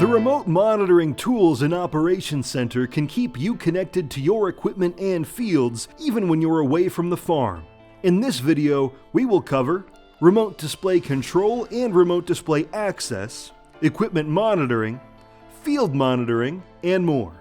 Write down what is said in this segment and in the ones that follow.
The remote monitoring tools in Operations Center can keep you connected to your equipment and fields even when you're away from the farm. In this video, we will cover remote display control and remote display access, equipment monitoring, field monitoring, and more.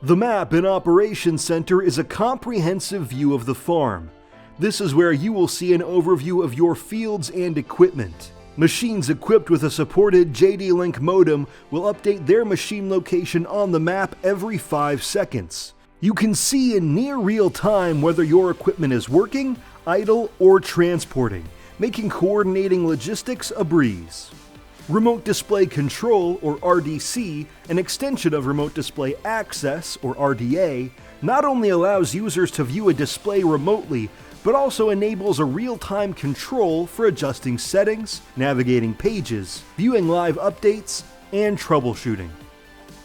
The map in Operations Center is a comprehensive view of the farm. This is where you will see an overview of your fields and equipment. Machines equipped with a supported JD-Link modem will update their machine location on the map every 5 seconds. You can see in near real time whether your equipment is working, idle, or transporting, making coordinating logistics a breeze. Remote Display Control, or RDC, an extension of Remote Display Access, or RDA, not only allows users to view a display remotely, but also enables a real-time control for adjusting settings, navigating pages, viewing live updates, and troubleshooting.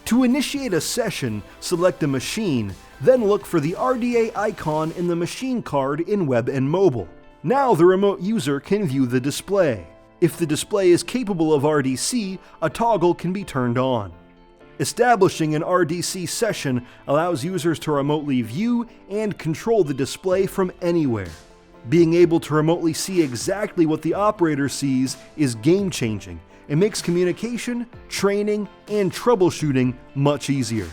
To initiate a session, select a machine, then look for the RDA icon in the machine card in Web and Mobile. Now the remote user can view the display. If the display is capable of RDC, a toggle can be turned on. Establishing an RDC session allows users to remotely view and control the display from anywhere. Being able to remotely see exactly what the operator sees is game-changing and makes communication, training, and troubleshooting much easier.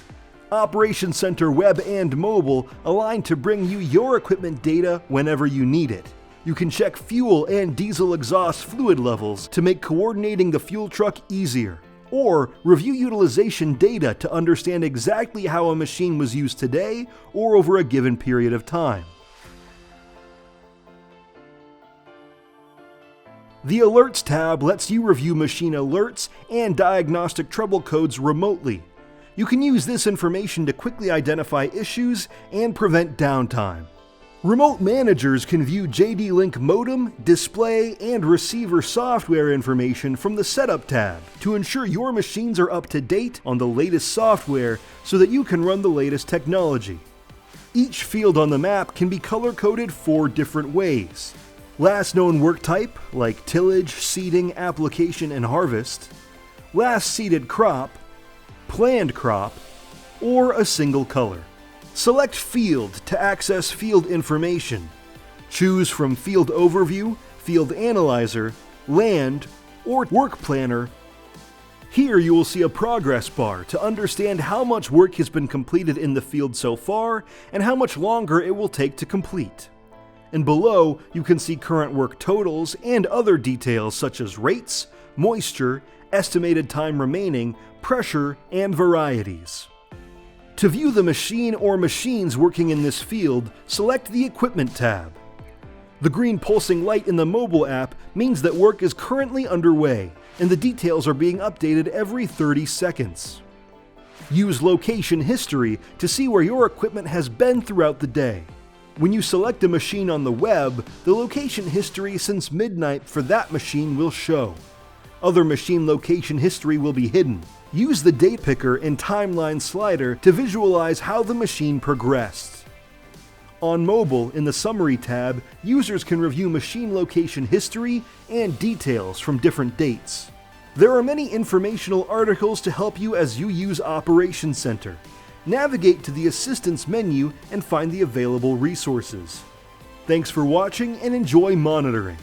Operations Center Web and Mobile align to bring you your equipment data whenever you need it. You can check fuel and diesel exhaust fluid levels to make coordinating the fuel truck easier, or review utilization data to understand exactly how a machine was used today or over a given period of time. The Alerts tab lets you review machine alerts and diagnostic trouble codes remotely. You can use this information to quickly identify issues and prevent downtime. Remote managers can view JD-Link modem, display, and receiver software information from the Setup tab to ensure your machines are up to date on the latest software so that you can run the latest technology. Each field on the map can be color-coded 4 different ways. Last known work type, like tillage, seeding, application, and harvest, last seeded crop, planned crop, or a single color. Select Field to access field information. Choose from Field Overview, Field Analyzer, Land, or Work Planner. Here you will see a progress bar to understand how much work has been completed in the field so far and how much longer it will take to complete. And below, you can see current work totals and other details such as rates, moisture, estimated time remaining, pressure, and varieties. To view the machine or machines working in this field, select the Equipment tab. The green pulsing light in the mobile app means that work is currently underway, and the details are being updated every 30 seconds. Use Location History to see where your equipment has been throughout the day. When you select a machine on the web, the location history since midnight for that machine will show. Other machine location history will be hidden. Use the date picker and timeline slider to visualize how the machine progressed. On mobile, in the Summary tab, users can review machine location history and details from different dates. There are many informational articles to help you as you use Operations Center. Navigate to the Assistance menu and find the available resources. Thanks for watching and enjoy monitoring.